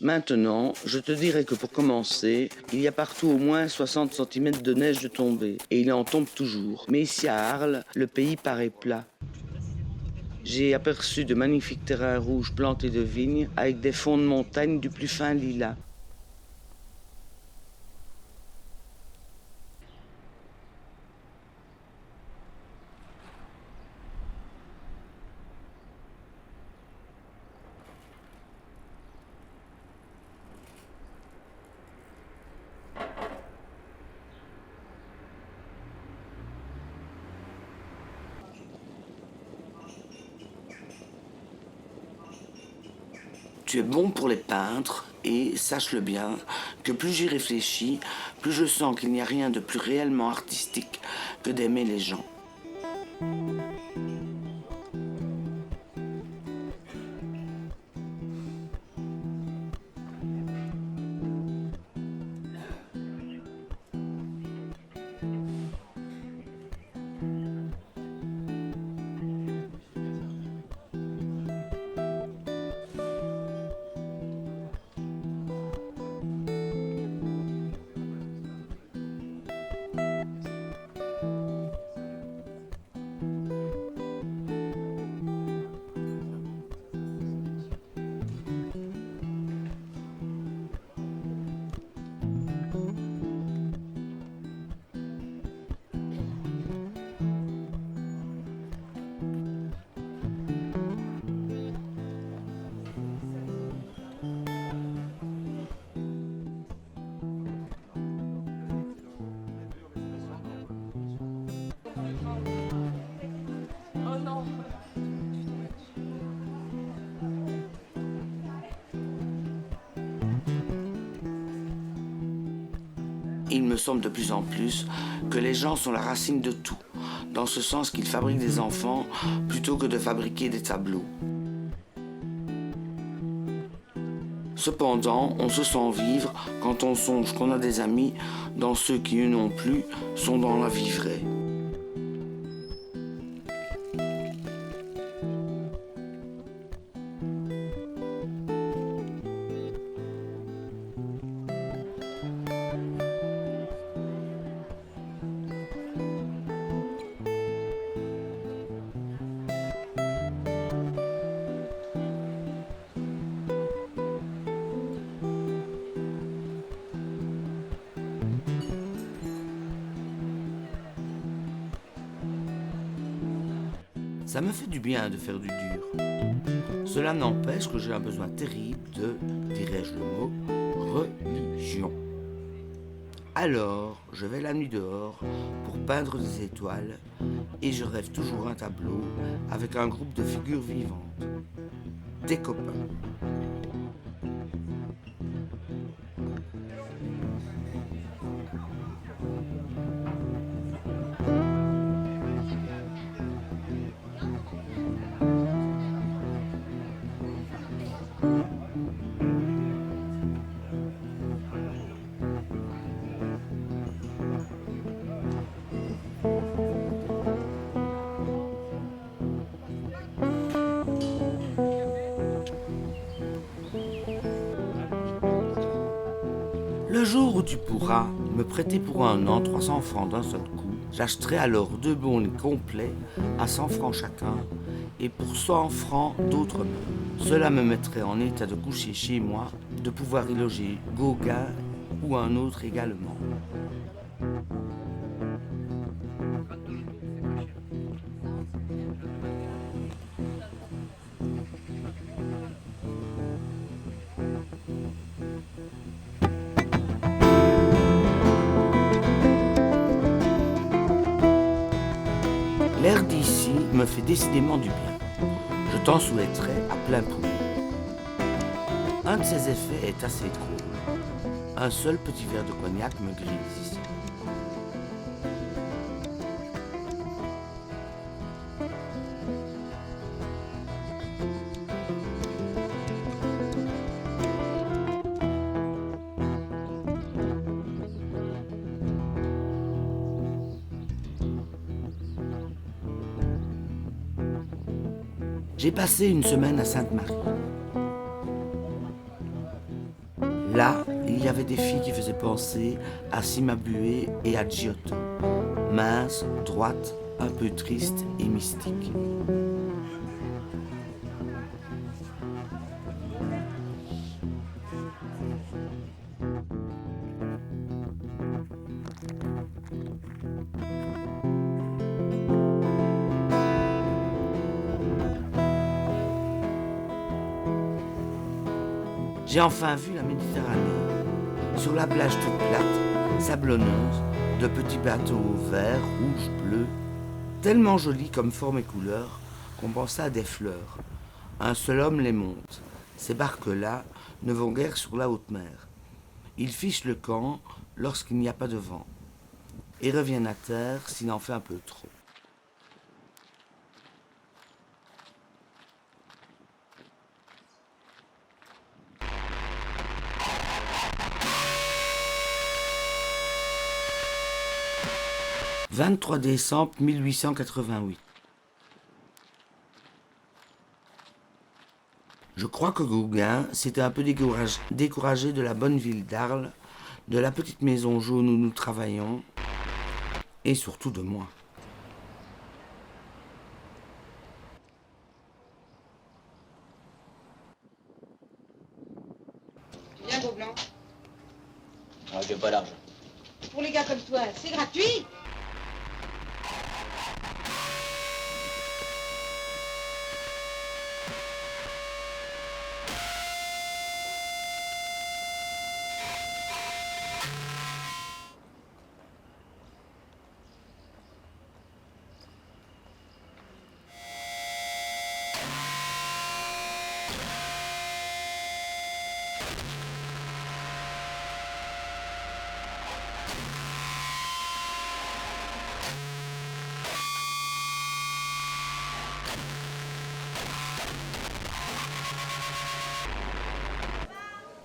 Maintenant, je te dirais que pour commencer, il y a partout au moins 60 cm de neige de tombée, et il en tombe toujours. Mais ici à Arles, le pays paraît plat. J'ai aperçu de magnifiques terrains rouges plantés de vignes, avec des fonds de montagne du plus fin lilas. Tu es bon pour les peintres et, sache-le bien, que plus j'y réfléchis, plus je sens qu'il n'y a rien de plus réellement artistique que d'aimer les gens. Il me semble de plus en plus que les gens sont la racine de tout, dans ce sens qu'ils fabriquent des enfants plutôt que de fabriquer des tableaux. Cependant, on se sent vivre quand on songe qu'on a des amis dans ceux qui, eux non plus, sont dans la vie vraie. Ça me fait du bien de faire du dur. Cela n'empêche que j'ai un besoin terrible de, dirais-je le mot, religion. Alors, je vais la nuit dehors pour peindre des étoiles et je rêve toujours un tableau avec un groupe de figures vivantes. Des copains. Le jour où tu pourras me prêter pour 1 an 300 francs d'un seul coup, j'achèterai alors 2 bons complets à 100 francs chacun et pour 100 francs d'autres meubles. Cela me mettrait en état de coucher chez moi, de pouvoir y loger Gauguin ou un autre également. L'air d'ici me fait décidément du bien. Je t'en souhaiterais à plein poumon. Un de ses effets est assez drôle. Un seul petit verre de cognac me grise ici. J'ai passé une semaine à Sainte-Marie. Là, il y avait des filles qui faisaient penser à Cimabue et à Giotto, minces, droites, un peu tristes et mystiques. J'ai enfin vu la Méditerranée, sur la plage toute plate, sablonneuse, de petits bateaux verts, rouges, bleus, tellement jolis comme forme et couleur qu'on pensait à des fleurs. Un seul homme les monte. Ces barques-là ne vont guère sur la haute mer. Ils fichent le camp lorsqu'il n'y a pas de vent et reviennent à terre s'il en fait un peu trop. « 23 décembre 1888. Je crois que Gauguin s'était un peu découragé de la bonne ville d'Arles, de la petite maison jaune où nous travaillons, et surtout de moi. Viens, beau blanc. Ah, j'ai pas d'argent. Pour les gars comme toi, c'est gratuit.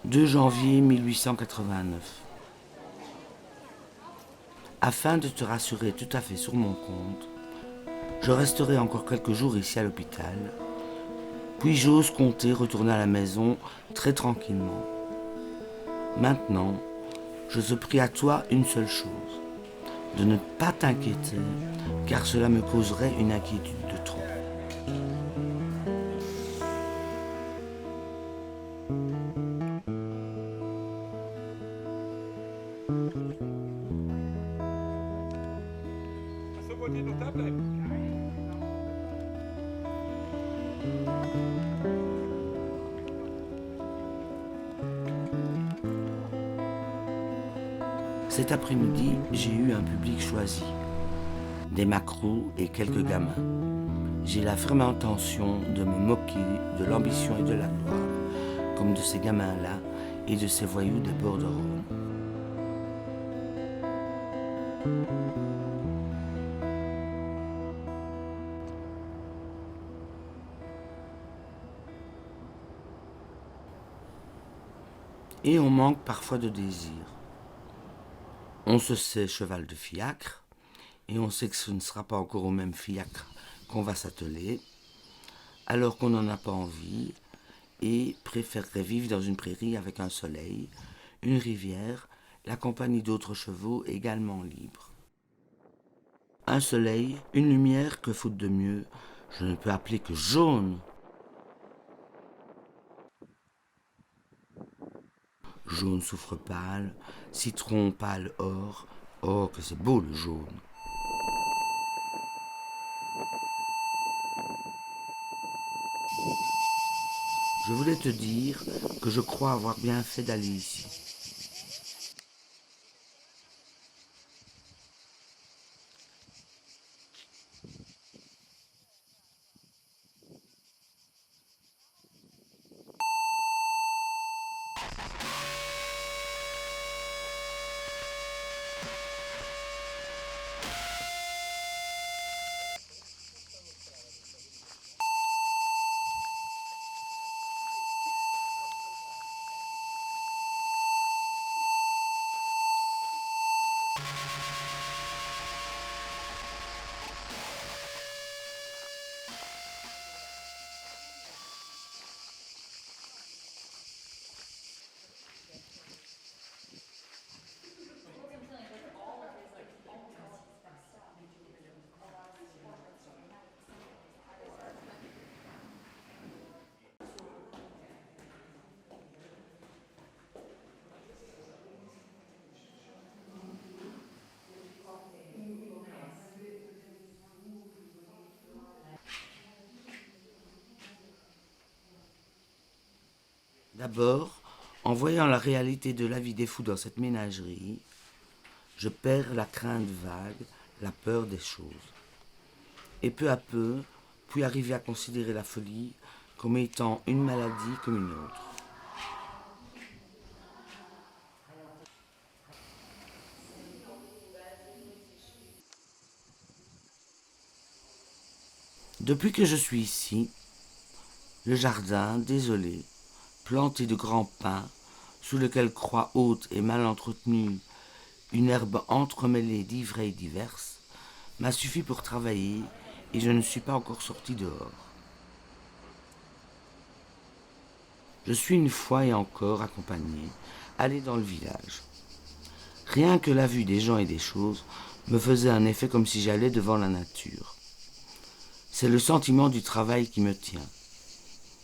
« 2 janvier 1889. Afin de te rassurer tout à fait sur mon compte, je resterai encore quelques jours ici à l'hôpital, puis j'ose compter retourner à la maison très tranquillement. Maintenant, je te prie à toi une seule chose, de ne pas t'inquiéter, car cela me causerait une inquiétude de trop. Cet après-midi, j'ai eu un public choisi, des macros et quelques gamins. J'ai la ferme intention de me moquer de l'ambition et de la gloire, comme de ces gamins-là et de ces voyous des bords de Rhône. Et on manque parfois de désir. On se sait cheval de fiacre, et on sait que ce ne sera pas encore au même fiacre qu'on va s'atteler, alors qu'on n'en a pas envie, et préférerait vivre dans une prairie avec un soleil, une rivière, la compagnie d'autres chevaux également libres. Un soleil, une lumière que, faute de mieux, je ne peux appeler que jaune. Jaune soufre pâle, citron pâle or, oh que c'est beau le jaune. Je voulais te dire que je crois avoir bien fait d'aller ici. D'abord, en voyant la réalité de la vie des fous dans cette ménagerie, je perds la crainte vague, la peur des choses. Et peu à peu, puis arriver à considérer la folie comme étant une maladie comme une autre. Depuis que je suis ici, le jardin, désolé, planté de grands pins, sous lequel croît haute et mal entretenue une herbe entremêlée d'ivraies diverses, m'a suffi pour travailler et je ne suis pas encore sorti dehors. Je suis une fois et encore accompagné, allé dans le village. Rien que la vue des gens et des choses me faisait un effet comme si j'allais devant la nature. C'est le sentiment du travail qui me tient.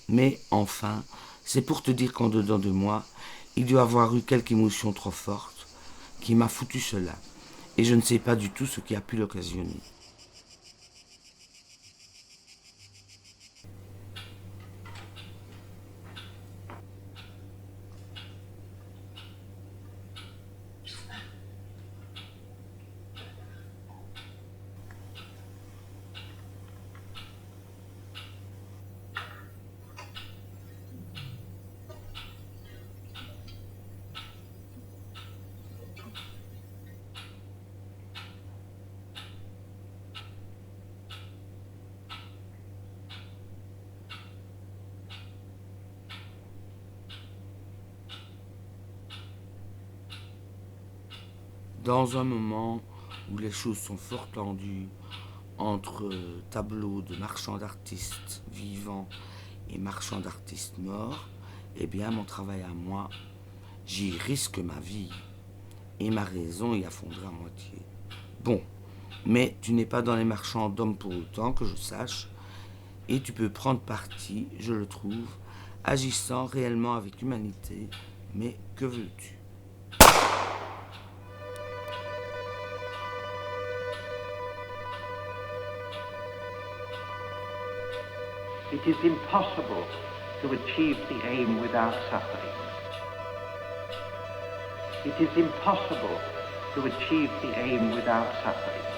Mais enfin, c'est pour te dire qu'en dedans de moi, il doit avoir eu quelque émotion trop forte qui m'a foutu cela, et je ne sais pas du tout ce qui a pu l'occasionner. Dans un moment où les choses sont fort tendues entre tableaux de marchands d'artistes vivants et marchands d'artistes morts, eh bien mon travail à moi, j'y risque ma vie et ma raison y a fondé à moitié. Bon, mais tu n'es pas dans les marchands d'hommes pour autant que je sache, et tu peux prendre parti, je le trouve, agissant réellement avec humanité, mais que veux-tu ? It is impossible to achieve the aim without suffering. It is impossible to achieve the aim without suffering.